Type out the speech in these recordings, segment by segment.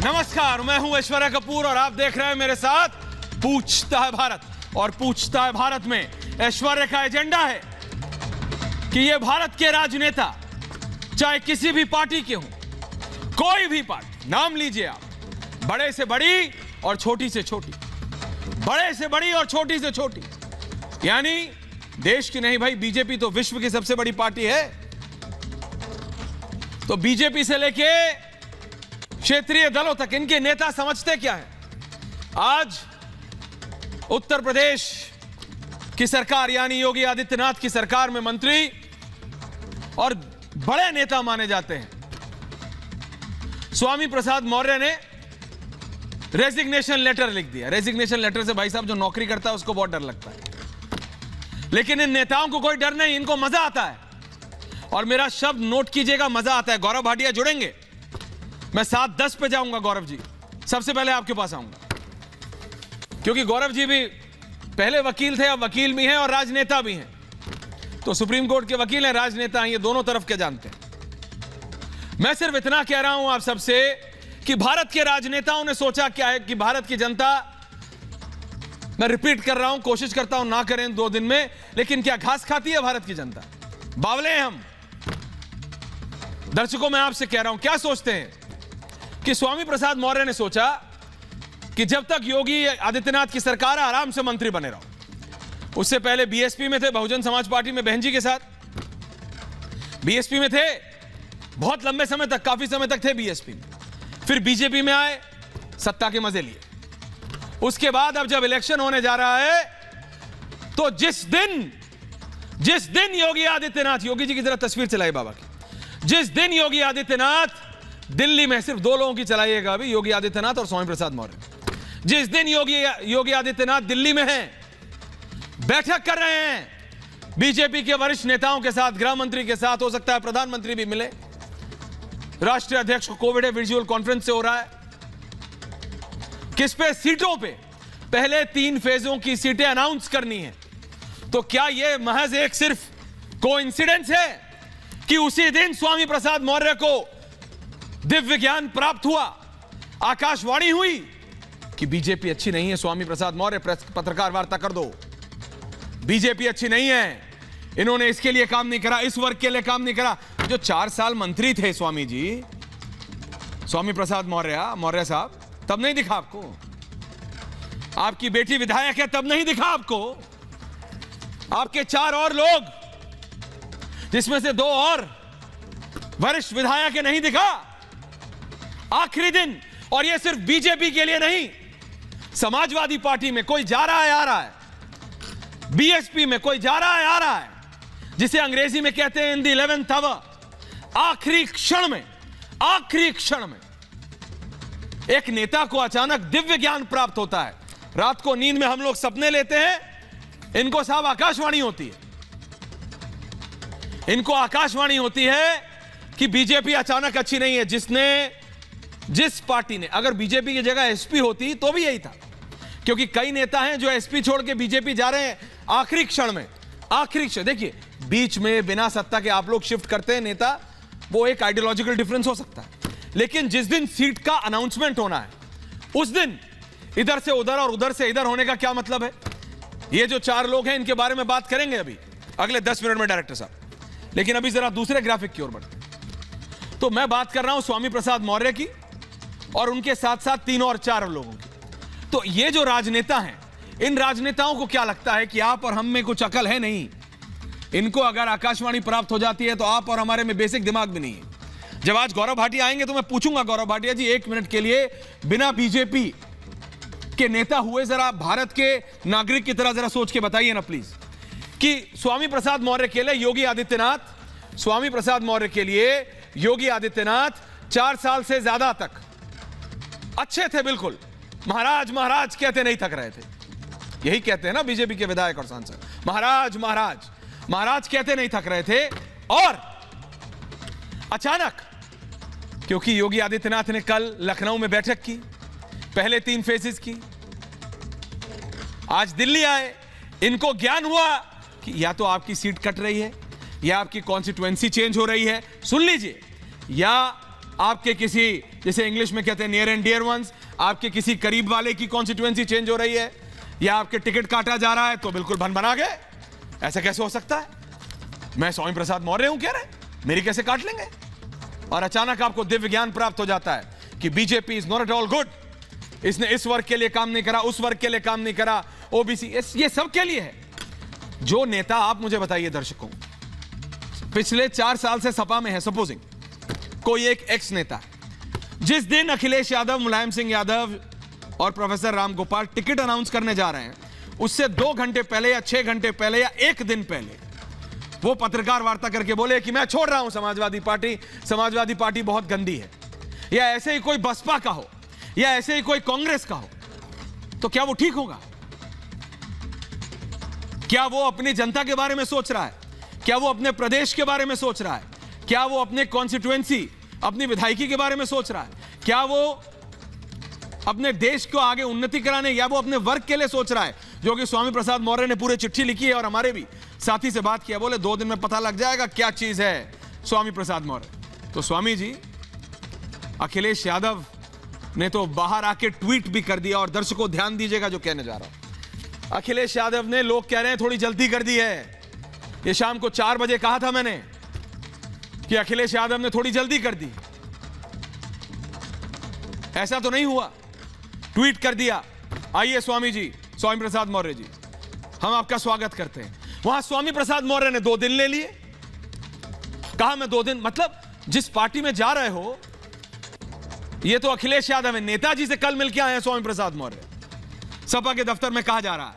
नमस्कार, मैं हूं ऐश्वर्या कपूर और आप देख रहे हैं मेरे साथ पूछता है भारत। और पूछता है भारत में ऐश्वर्या का एजेंडा है कि ये भारत के राजनेता चाहे किसी भी पार्टी के हों, कोई भी पार्टी नाम लीजिए आप, बड़े से बड़ी और छोटी से छोटी, बड़े से बड़ी और छोटी से छोटी, यानी देश की नहीं भाई, बीजेपी तो विश्व की सबसे बड़ी पार्टी है। तो बीजेपी से लेके क्षेत्रीय दलों तक इनके नेता समझते क्या है। आज उत्तर प्रदेश की सरकार यानी योगी आदित्यनाथ की सरकार में मंत्री और बड़े नेता माने जाते हैं स्वामी प्रसाद मौर्य ने रेजिग्नेशन लेटर लिख दिया। रेजिग्नेशन लेटर से भाई साहब जो नौकरी करता है उसको बहुत डर लगता है, लेकिन इन नेताओं को कोई डर नहीं, इनको मजा आता है। और मेरा शब्द नोट कीजिएगा, मजा आता है। गौरव भाटिया जुड़ेंगे, मैं 7:10 पे जाऊंगा। गौरव जी सबसे पहले आपके पास आऊंगा, क्योंकि गौरव जी भी पहले वकील थे, अब वकील भी हैं और राजनेता भी हैं। तो सुप्रीम कोर्ट के वकील हैं, राजनेता हैं, ये दोनों तरफ के जानते हैं। मैं सिर्फ इतना कह रहा हूं आप सबसे कि भारत के राजनेताओं ने सोचा क्या है कि भारत की जनता, मैं रिपीट कर रहा हूं, कोशिश करता हूं ना करें 2 दिन में, लेकिन क्या घास खाती है भारत की जनता? बावले हैं हम। दर्शकों मैं आपसे कह रहा हूं, क्या सोचते हैं कि स्वामी प्रसाद मौर्य ने सोचा कि जब तक योगी आदित्यनाथ की सरकार है आराम से मंत्री बने रहो। उससे पहले बीएसपी में थे, बहुजन समाज पार्टी में बहन जी के साथ बीएसपी में थे, बहुत लंबे समय तक, काफी समय तक थे बीएसपी में। फिर बीजेपी में आए, सत्ता के मजे लिए। उसके बाद अब जब इलेक्शन होने जा रहा है तो जिस दिन योगी आदित्यनाथ, योगी जी की तरह तस्वीर चलाई बाबा की, जिस दिन योगी आदित्यनाथ दिल्ली में, सिर्फ 2 लोगों की चलाइएगा अभी, योगी आदित्यनाथ और स्वामी प्रसाद मौर्य, जिस दिन योगी आदित्यनाथ दिल्ली में हैं, बैठक कर रहे हैं बीजेपी के वरिष्ठ नेताओं के साथ, गृह मंत्री के साथ, हो सकता है प्रधानमंत्री भी मिले, राष्ट्रीय अध्यक्ष को कोविड है, वर्चुअल कॉन्फ्रेंस से हो रहा है। किस पे? सीटों पे। पहले 3 फेजों की सीटें अनाउंस करनी है। तो क्या यह महज एक सिर्फ कोइंसिडेंस है कि उसी दिन स्वामी प्रसाद मौर्य को दिव्य ज्ञान प्राप्त हुआ, आकाशवाणी हुई कि बीजेपी अच्छी नहीं है, स्वामी प्रसाद मौर्य पत्रकार वार्ता कर दो, बीजेपी अच्छी नहीं है, इन्होंने इसके लिए काम नहीं करा, इस वर्ग के लिए काम नहीं करा। जो 4 साल मंत्री थे स्वामी जी, स्वामी प्रसाद मौर्य साहब, तब नहीं दिखा आपको? आपकी बेटी विधायक है, तब नहीं दिखा आपको? आपके 4 और लोग, जिसमें से 2 और वरिष्ठ विधायक है, नहीं दिखा? आखिरी दिन। और यह सिर्फ बीजेपी के लिए नहीं, समाजवादी पार्टी में कोई जा रहा है आ रहा है, बीएसपी में कोई जा रहा है आ रहा है, जिसे अंग्रेजी में कहते हैं इन द 11th आवर, आखिरी क्षण में एक नेता को अचानक दिव्य ज्ञान प्राप्त होता है। रात को नींद में हम लोग सपने लेते हैं, इनको साहब आकाशवाणी होती है। इनको आकाशवाणी होती है कि बीजेपी अचानक अच्छी नहीं है। जिस पार्टी ने, अगर बीजेपी की जगह एसपी होती तो भी यही था, क्योंकि कई नेता हैं जो एसपी छोड़ के बीजेपी जा रहे हैं आखिरी क्षण में। आखिरी क्षण, देखिए बीच में बिना सत्ता के आप लोग शिफ्ट करते हैं नेता, वो एक आइडियोलॉजिकल डिफरेंस हो सकता है, लेकिन जिस दिन सीट का अनाउंसमेंट होना है उस दिन इधर से उधर और उधर से इधर होने का क्या मतलब है? ये जो 4 लोग हैं इनके बारे में बात करेंगे अभी अगले 10 मिनट में डायरेक्टर साहब, लेकिन अभी जरा दूसरे ग्राफिक की ओर बढ़ते। तो मैं बात कर रहा हूं स्वामी प्रसाद मौर्य की और उनके साथ साथ 3 और 4 लोगों की। तो ये जो राजनेता हैं, इन राजनेताओं को क्या लगता है कि आप और हम में कुछ अकल है नहीं? इनको अगर आकाशवाणी प्राप्त हो जाती है तो आप और हमारे में बेसिक दिमाग भी नहीं है। जब आज गौरव भाटिया आएंगे तो मैं पूछूंगा, गौरव भाटिया जी 1 मिनट के लिए बिना बीजेपी के नेता हुए जरा भारत के नागरिक की तरह जरा सोच के बताइए ना प्लीज, कि स्वामी प्रसाद मौर्य के लिए योगी आदित्यनाथ 4 साल से ज्यादा तक अच्छे थे, बिल्कुल महाराज कहते नहीं थक रहे थे। यही कहते हैं ना बीजेपी के विधायक और सांसद, महाराज कहते नहीं थक रहे थे। और अचानक, क्योंकि योगी आदित्यनाथ ने कल लखनऊ में बैठक की, पहले 3 फेजेस की, आज दिल्ली आए, इनको ज्ञान हुआ कि या तो आपकी सीट कट रही है या आपकी कॉन्स्टिट्यूएंसी चेंज हो रही है, सुन लीजिए, या आपके किसी जैसे इंग्लिश में कहते हैं नियर एंड डियर वंस, आपके किसी करीब वाले की कॉन्स्टिट्यूएंसी चेंज हो रही है या आपके टिकट काटा जा रहा है तो बिल्कुल भन बना गए। ऐसा कैसे हो सकता है? मैं स्वामी प्रसाद मौर्य हूं कह रहे, मेरी कैसे काट लेंगे? और अचानक आपको दिव्य ज्ञान प्राप्त हो जाता है कि BJP is not at all good, इसने इस वर्ग के लिए काम नहीं करा, उस वर्ग के लिए काम नहीं करा, ओबीसी, ये सब के लिए है। जो नेता, आप मुझे बताइए दर्शकों, पिछले 4 साल से सपा में है, सपोजिंग कोई एक एक्स नेता, जिस दिन अखिलेश यादव, मुलायम सिंह यादव और professor Ram Gopal ticket announce करने जा रहे हैं, उससे 2 घंटे पहले या 6 घंटे पहले या 1 दिन पहले वो पत्रकार वार्ता करके बोले कि मैं छोड़ रहा हूं समाजवादी पार्टी बहुत गंदी है, या ऐसे ही कोई बसपा का हो या ऐसे ही कोई कांग्रेस का हो, तो क्या वो ठीक होगा? क्या वो अपनी जनता के बारे में सोच रहा है? क्या वो अपने प्रदेश के बारे में सोच रहा है? क्या वो अपने कॉन्स्टिट्यूएंसी, अपनी विधायकी के बारे में सोच रहा है? क्या वो अपने देश को आगे उन्नति कराने या वो अपने वर्ग के लिए सोच रहा है? जो कि स्वामी प्रसाद मौर्य ने पूरे चिट्ठी लिखी है और हमारे भी साथी से बात किया, बोले 2 दिन में पता लग जाएगा क्या चीज है स्वामी प्रसाद मौर्य। तो स्वामी जी, अखिलेश यादव ने तो बाहर आके ट्वीट भी कर दिया, और दर्शकों ध्यान दीजिएगा जो कहने जा रहा हूं। अखिलेश यादव ने, लोग कह रहे हैं थोड़ी जल्दी कर दी है, ये शाम को 4 बजे कहा था मैंने कि अखिलेश यादव ने थोड़ी जल्दी कर दी, ऐसा तो नहीं हुआ। ट्वीट कर दिया, आइए स्वामी जी, स्वामी प्रसाद मौर्य जी, हम आपका स्वागत करते हैं। वहां स्वामी प्रसाद मौर्य ने 2 दिन ले लिए, कहा मैं 2 दिन, मतलब जिस पार्टी में जा रहे हो, ये तो अखिलेश यादव है, नेताजी से कल मिलकर आए हैं स्वामी प्रसाद मौर्य, सपा के दफ्तर में कहा जा रहा है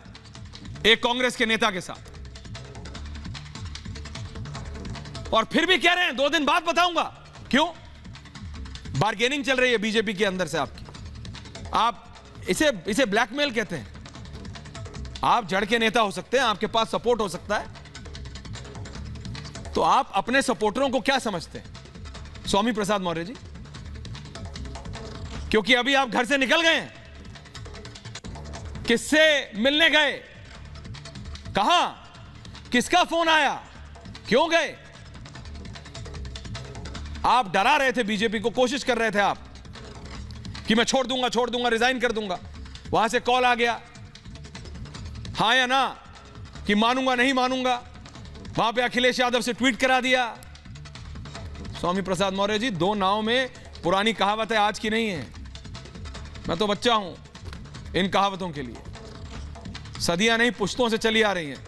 एक कांग्रेस के नेता के साथ, और फिर भी कह रहे हैं 2 दिन बाद बताऊंगा। क्यों? बार्गेनिंग चल रही है बीजेपी के अंदर से आपकी। आप इसे ब्लैकमेल कहते हैं। आप जड़ के नेता हो सकते हैं, आपके पास सपोर्ट हो सकता है, तो आप अपने सपोर्टरों को क्या समझते हैं स्वामी प्रसाद मौर्य जी? क्योंकि अभी आप घर से निकल गए हैं, किससे मिलने गए, कहां, किसका फोन आया, क्यों गए? आप डरा रहे थे बीजेपी को, कोशिश कर रहे थे आप कि मैं छोड़ दूंगा, रिजाइन कर दूंगा। वहां से कॉल आ गया, हां या ना, कि मानूंगा नहीं मानूंगा। वहां पे अखिलेश यादव से ट्वीट करा दिया। स्वामी प्रसाद मौर्य जी, 2 नाव में, पुरानी कहावत है, आज की नहीं है, मैं तो बच्चा हूं इन कहावतों के लिए, सदियां नहीं पुश्तों से चली आ रही हैं।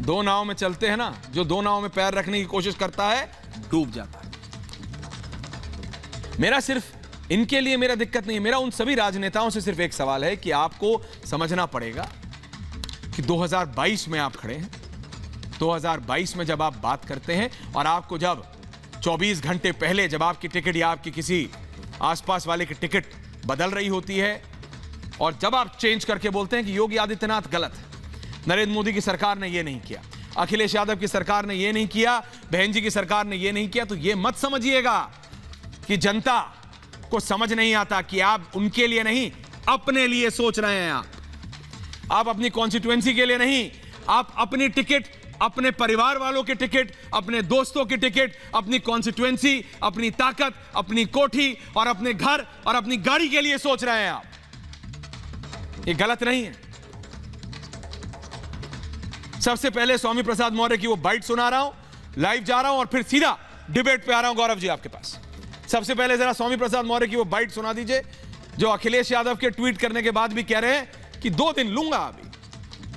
2 नाव में चलते हैं ना, जो 2 नाव में पैर रखने की कोशिश करता है डूब जाता है। मेरा सिर्फ इनके लिए मेरा दिक्कत नहीं है, मेरा उन सभी राजनेताओं से सिर्फ एक सवाल है कि आपको समझना पड़ेगा कि 2022 में आप खड़े हैं। 2022 में जब आप बात करते हैं और आपको जब 24 घंटे पहले जब आपकी टिकट या आपकी किसी आसपास वाले की टिकट बदल रही होती है, और जब आप चेंज करके बोलते हैं कि योगी आदित्यनाथ गलत है, नरेंद्र मोदी की सरकार ने यह नहीं किया, अखिलेश यादव की सरकार ने यह नहीं किया, बहन जी की सरकार ने यह नहीं किया, तो यह मत समझिएगा कि जनता को समझ नहीं आता कि आप उनके लिए नहीं, अपने लिए सोच रहे हैं। आप अपनी कॉन्स्टिट्यूएंसी के लिए नहीं, आप अपनी टिकट, अपने परिवार वालों के टिकट, अपने दोस्तों की टिकट, अपनी कॉन्स्टिट्यूएंसी, अपनी ताकत, अपनी कोठी और अपने घर और अपनी गाड़ी के लिए सोच रहे हैं आप। ये गलत नहीं है। सबसे पहले स्वामी प्रसाद मौर्य की वो बाइट सुना रहा हूं, लाइव जा रहा हूं और फिर सीधा डिबेट पे आ रहा हूं गौरव जी आपके पास। सबसे पहले जरा स्वामी प्रसाद मौर्य की वो बाइट सुना दीजिए, जो अखिलेश यादव के ट्वीट करने के बाद भी कह रहे हैं कि 2 दिन लूंगा अभी।